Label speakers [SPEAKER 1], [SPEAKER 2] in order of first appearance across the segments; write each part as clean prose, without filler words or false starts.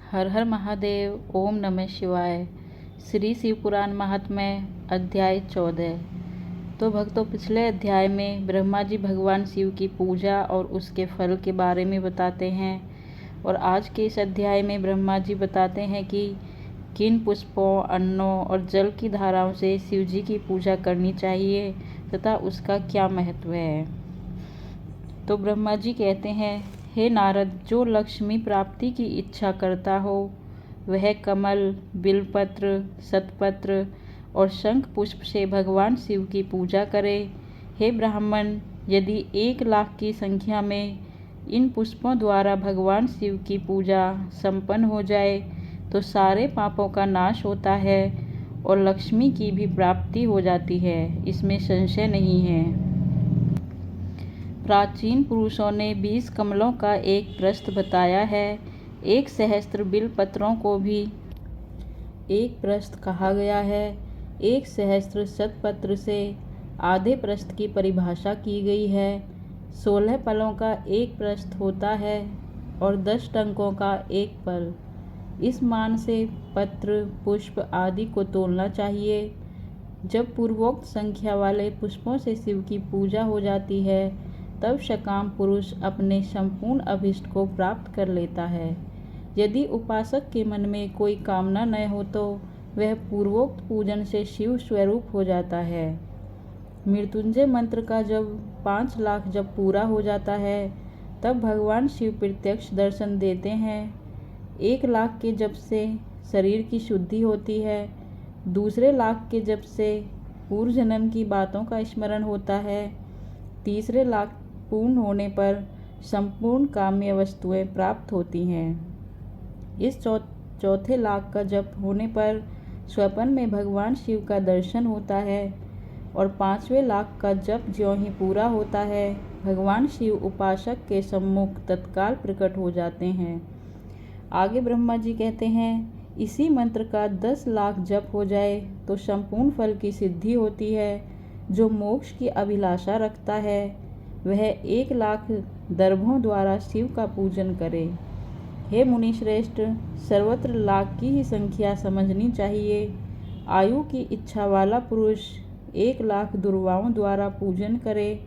[SPEAKER 1] हर हर महादेव। ओम नमः शिवाय। श्री शिव पुराण महात्म्य अध्याय 14। तो भक्तों, पिछले अध्याय में ब्रह्मा जी भगवान शिव की पूजा और उसके फल के बारे में बताते हैं, और आज के इस अध्याय में ब्रह्मा जी बताते हैं कि किन पुष्पों, अन्नों और जल की धाराओं से शिव जी की पूजा करनी चाहिए तथा उसका क्या महत्व है। तो ब्रह्मा जी कहते हैं, हे नारद, जो लक्ष्मी प्राप्ति की इच्छा करता हो वह कमल, बिलपत्र, शतपत्र और शंख पुष्प से भगवान शिव की पूजा करे। हे ब्राह्मण, यदि 1,00,000 की संख्या में इन पुष्पों द्वारा भगवान शिव की पूजा संपन्न हो जाए तो सारे पापों का नाश होता है और लक्ष्मी की भी प्राप्ति हो जाती है, इसमें संशय नहीं है। प्राचीन पुरुषों ने 20 कमलों का एक प्रस्थ बताया है। 1 सहस्त्र बिलपत्रों को भी एक प्रस्थ कहा गया है। 1 सहस्त्र शतपत्र से आधे प्रस्थ की परिभाषा की गई है। 16 पलों का एक प्रस्थ होता है और 10 टंकों का एक पल। इस मान से पत्र, पुष्प आदि को तोलना चाहिए। जब पूर्वोक्त संख्या वाले पुष्पों से शिव की पूजा हो जाती है तब सकाम पुरुष अपने संपूर्ण अभीष्ट को प्राप्त कर लेता है। यदि उपासक के मन में कोई कामना न हो तो वह पूर्वोक्त पूजन से शिव स्वरूप हो जाता है। मृत्युंजय मंत्र का जब 5,00,000 जब पूरा हो जाता है तब भगवान शिव प्रत्यक्ष दर्शन देते हैं। 1,00,000 के जप से शरीर की शुद्धि होती है। दूसरे लाख के जप से पूर्व जन्म की बातों का स्मरण होता है। तीसरे लाख पूर्ण होने पर संपूर्ण काम्य वस्तुएं प्राप्त होती हैं। इस चौथे लाख का जप होने पर स्वप्न में भगवान शिव का दर्शन होता है और 5वें लाख का जप ज्यों ही पूरा होता है भगवान शिव उपासक के सम्मुख तत्काल प्रकट हो जाते हैं। आगे ब्रह्मा जी कहते हैं, इसी मंत्र का 10,00,000 जप हो जाए तो संपूर्ण फल की सिद्धि होती है। जो मोक्ष की अभिलाषा रखता है वह 1,00,000 दर्भों द्वारा शिव का पूजन करे। हे मुनि श्रेष्ठ, सर्वत्र लाख की ही संख्या समझनी चाहिए। आयु की इच्छा वाला पुरुष 1,00,000 दुर्वाओं द्वारा पूजन करे।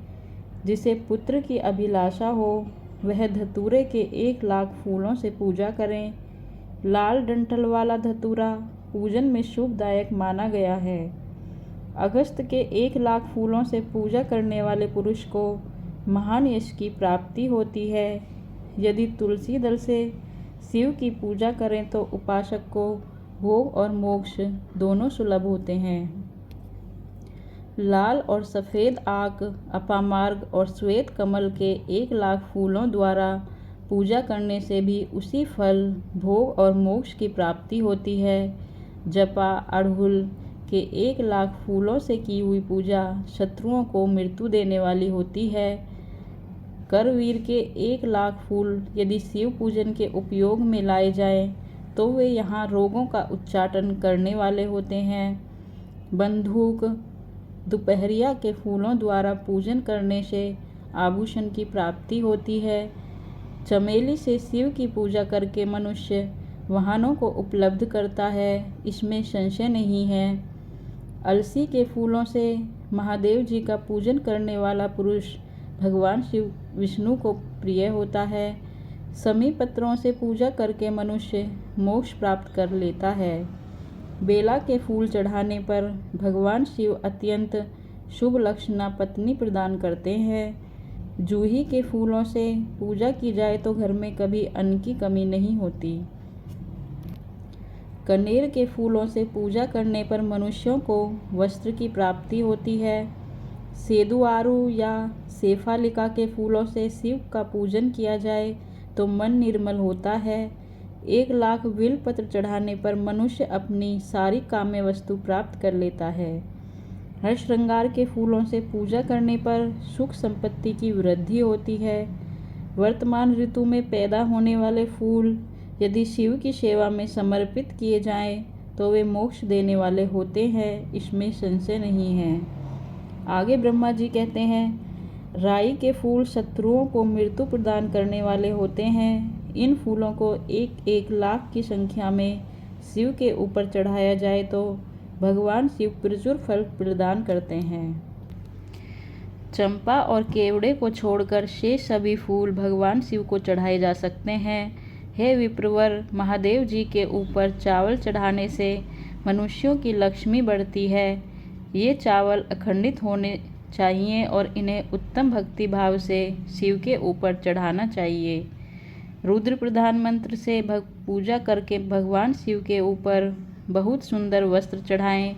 [SPEAKER 1] जिसे पुत्र की अभिलाषा हो वह धतूरे के 1,00,000 फूलों से पूजा करें। लाल डंठल वाला धतूरा पूजन में शुभदायक माना गया है। अगस्त के 1,00,000 फूलों से पूजा करने वाले पुरुष को महान यश की प्राप्ति होती है। यदि तुलसी दल से शिव की पूजा करें तो उपासक को भोग और मोक्ष दोनों सुलभ होते हैं। लाल और सफ़ेद आक, अपामार्ग और श्वेत कमल के 1,00,000 फूलों द्वारा पूजा करने से भी उसी फल, भोग और मोक्ष की प्राप्ति होती है। जपा अड़हुल के 1,00,000 फूलों से की हुई पूजा शत्रुओं को मृत्यु देने वाली होती है। करवीर के 1,00,000 फूल यदि शिव पूजन के उपयोग में लाए जाएं तो वे यहाँ रोगों का उच्चाटन करने वाले होते हैं। बंदूक, दोपहरिया के फूलों द्वारा पूजन करने से आभूषण की प्राप्ति होती है। चमेली से शिव की पूजा करके मनुष्य वाहनों को उपलब्ध करता है, इसमें संशय नहीं है। अलसी के फूलों से महादेव जी का पूजन करने वाला पुरुष भगवान शिव विष्णु को प्रिय होता है। समी पत्रों से पूजा करके मनुष्य मोक्ष प्राप्त कर लेता है। बेला के फूल चढ़ाने पर भगवान शिव अत्यंत शुभ लक्षणा पत्नी प्रदान करते हैं। जूही के फूलों से पूजा की जाए तो घर में कभी अन्न की कमी नहीं होती। कनेर के फूलों से पूजा करने पर मनुष्यों को वस्त्र की प्राप्ति होती है। सेदुआरू या सेफालिका के फूलों से शिव का पूजन किया जाए तो मन निर्मल होता है। 1,00,000 बिलपत्र चढ़ाने पर मनुष्य अपनी सारी काम्य वस्तु प्राप्त कर लेता है। हर श्रृंगार के फूलों से पूजा करने पर सुख संपत्ति की वृद्धि होती है। वर्तमान ऋतु में पैदा होने वाले फूल यदि शिव की सेवा में समर्पित किए जाएं तो वे मोक्ष देने वाले होते हैं, इसमें संशय नहीं है। आगे ब्रह्मा जी कहते हैं, राई के फूल शत्रुओं को मृत्यु प्रदान करने वाले होते हैं। इन फूलों को 1-1 लाख की संख्या में शिव के ऊपर चढ़ाया जाए तो भगवान शिव प्रचुर फल प्रदान करते हैं। चंपा और केवड़े को छोड़कर शेष सभी फूल भगवान शिव को चढ़ाए जा सकते हैं। हे विप्रवर, महादेव जी के ऊपर चावल चढ़ाने से मनुष्यों की लक्ष्मी बढ़ती है। ये चावल अखंडित होने चाहिए और इन्हें उत्तम भक्ति भाव से शिव के ऊपर चढ़ाना चाहिए। रुद्र प्रधान मंत्र से पूजा करके भगवान शिव के ऊपर बहुत सुंदर वस्त्र चढ़ाएं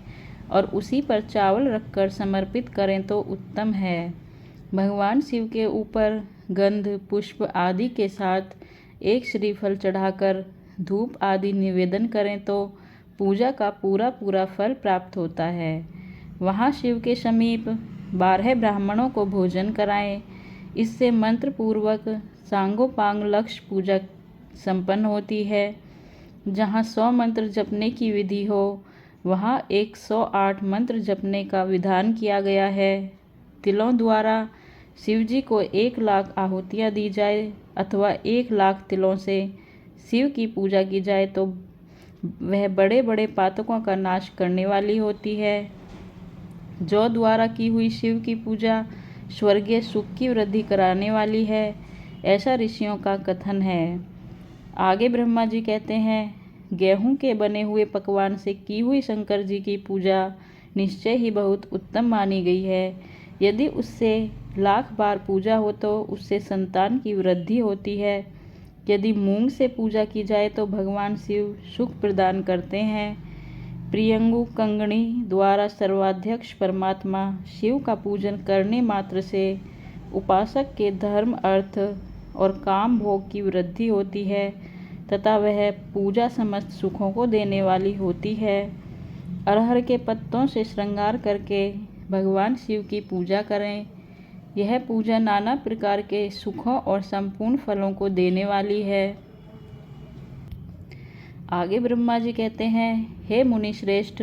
[SPEAKER 1] और उसी पर चावल रखकर समर्पित करें तो उत्तम है। भगवान शिव के ऊपर गंध पुष्प आदि के साथ एक श्रीफल चढ़ाकर धूप आदि निवेदन करें तो पूजा का पूरा फल प्राप्त होता है। वहाँ शिव के समीप 12 ब्राह्मणों को भोजन कराएं। इससे मंत्र पूर्वक सांगोपांग लक्ष्य पूजा संपन्न होती है। जहाँ 100 मंत्र जपने की विधि हो वहाँ 108 मंत्र जपने का विधान किया गया है। तिलों द्वारा शिव जी को 1 लाख आहुतियाँ दी जाए अथवा 1 लाख तिलों से शिव की पूजा की जाए तो वह बड़े बड़े पातकों का नाश करने वाली होती है। जौ द्वारा की हुई शिव की पूजा स्वर्गीय सुख की वृद्धि कराने वाली है, ऐसा ऋषियों का कथन है। आगे ब्रह्मा जी कहते हैं, गेहूं के बने हुए पकवान से की हुई शंकर जी की पूजा निश्चय ही बहुत उत्तम मानी गई है। यदि उससे 1,00,000 बार पूजा हो तो उससे संतान की वृद्धि होती है। यदि मूंग से पूजा की जाए तो भगवान शिव सुख प्रदान करते हैं। प्रियंगु कंगणी द्वारा सर्वाध्यक्ष परमात्मा शिव का पूजन करने मात्र से उपासक के धर्म अर्थ और काम भोग की वृद्धि होती है तथा वह पूजा समस्त सुखों को देने वाली होती है। अरहर के पत्तों से श्रृंगार करके भगवान शिव की पूजा करें। यह पूजा नाना प्रकार के सुखों और संपूर्ण फलों को देने वाली है। आगे ब्रह्मा जी कहते हैं, हे मुनि श्रेष्ठ,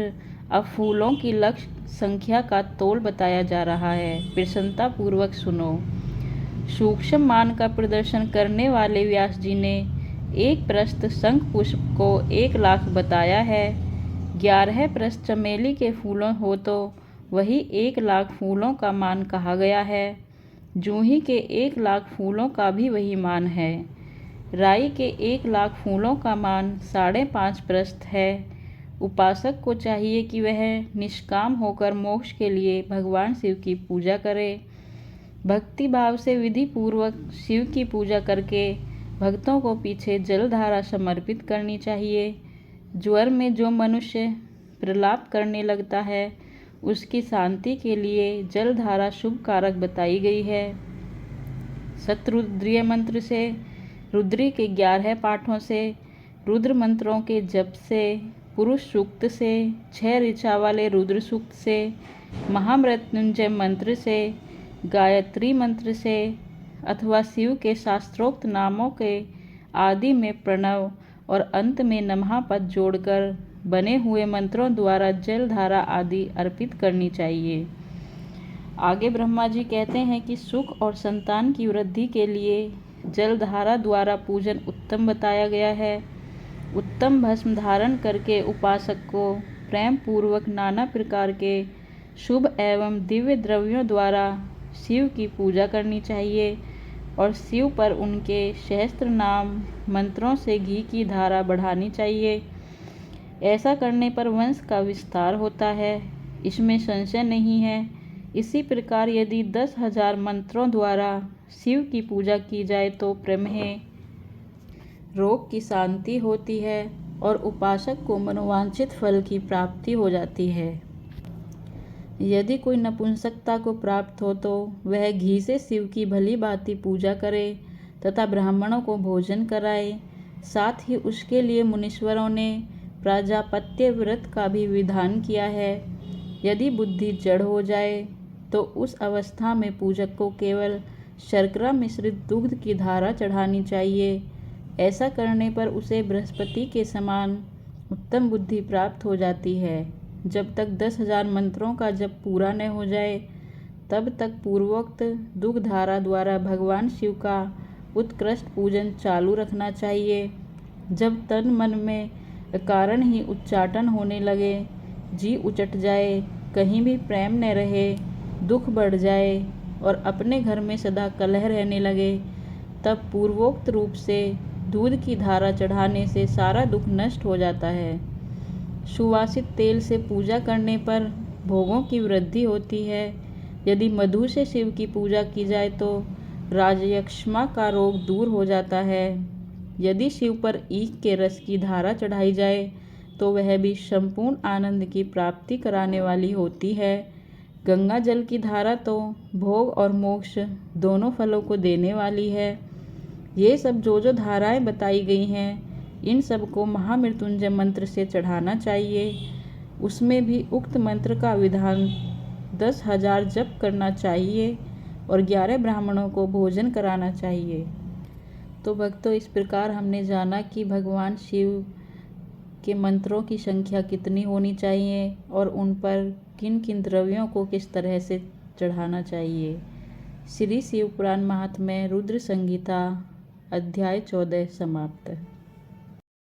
[SPEAKER 1] अब फूलों की लक्ष्य संख्या का तोल बताया जा रहा है, प्रसन्नता पूर्वक सुनो। सूक्ष्म मान का प्रदर्शन करने वाले व्यास जी ने एक प्रस्थ शंख पुष्प को 1 लाख बताया है। 11 प्रस्थ चमेली के फूलों हो तो वही 1 लाख फूलों का मान कहा गया है। जूही के 1 लाख फूलों का भी वही मान है। राई के 1 लाख फूलों का मान 5.5 प्रस्थ है। उपासक को चाहिए कि वह निष्काम होकर मोक्ष के लिए भगवान शिव की पूजा करे। भक्ति भाव से विधि पूर्वक शिव की पूजा करके भक्तों को पीछे जलधारा समर्पित करनी चाहिए। ज्वर में जो मनुष्य प्रलाप करने लगता है उसकी शांति के लिए जलधारा शुभ कारक बताई गई है। शतरुद्रीय मंत्र से, रुद्री के 11 पाठों से, रुद्र मंत्रों के जप से, पुरुष सूक्त से, 6 ऋचा वाले रुद्र सूक्त से, महामृत्युंजय मंत्र से, गायत्री मंत्र से अथवा शिव के शास्त्रोक्त नामों के आदि में प्रणव और अंत में नमः पद जोड़कर बने हुए मंत्रों द्वारा जलधारा आदि अर्पित करनी चाहिए। आगे ब्रह्मा जी कहते हैं कि सुख और संतान की वृद्धि के लिए जलधारा द्वारा पूजन उत्तम बताया गया है। उत्तम भस्म धारण करके उपासक को प्रेम पूर्वक नाना प्रकार के शुभ एवं दिव्य द्रव्यों द्वारा शिव की पूजा करनी चाहिए और शिव पर उनके सहस्त्र नाम मंत्रों से घी की धारा बढ़ानी चाहिए। ऐसा करने पर वंश का विस्तार होता है, इसमें संशय नहीं है। इसी प्रकार यदि 10,000 मंत्रों द्वारा शिव की पूजा की जाए तो प्रमेह रोग की शांति होती है और उपासक को मनोवांछित फल की प्राप्ति हो जाती है। यदि कोई नपुंसकता को प्राप्त हो तो वह घी से शिव की भली भांति पूजा करे तथा ब्राह्मणों को भोजन कराए। साथ ही उसके लिए मुनीश्वरों ने प्राजापत्य व्रत का भी विधान किया है। यदि बुद्धि जड़ हो जाए तो उस अवस्था में पूजक को केवल शर्करा मिश्रित दुग्ध की धारा चढ़ानी चाहिए। ऐसा करने पर उसे बृहस्पति के समान उत्तम बुद्धि प्राप्त हो जाती है। जब तक 10,000 मंत्रों का जप पूरा न हो जाए तब तक पूर्वोक्त दुग्ध धारा द्वारा भगवान शिव का उत्कृष्ट पूजन चालू रखना चाहिए। जब तन मन में कारण ही उच्चाटन होने लगे, जी उचट जाए, कहीं भी प्रेम न रहे, दुख बढ़ जाए और अपने घर में सदा कलह रहने लगे, तब पूर्वोक्त रूप से दूध की धारा चढ़ाने से सारा दुख नष्ट हो जाता है। सुवासित तेल से पूजा करने पर भोगों की वृद्धि होती है। यदि मधु से शिव की पूजा की जाए तो राजयक्ष्मा का रोग दूर हो जाता है। यदि शिव पर ईख के रस की धारा चढ़ाई जाए तो वह भी संपूर्ण आनंद की प्राप्ति कराने वाली होती है। गंगा जल की धारा तो भोग और मोक्ष दोनों फलों को देने वाली है। ये सब जो धाराएं बताई गई हैं, इन सब को महामृत्युंजय मंत्र से चढ़ाना चाहिए। उसमें भी उक्त मंत्र का विधान 10,000 जप करना चाहिए और 11 ब्राह्मणों को भोजन कराना चाहिए। तो भक्तों, इस प्रकार हमने जाना कि भगवान शिव के मंत्रों की संख्या कितनी होनी चाहिए और उन पर किन किन द्रव्यों को किस तरह से चढ़ाना चाहिए। श्री शिव पुराण महात्म्य रुद्र संहिता अध्याय 14 समाप्त।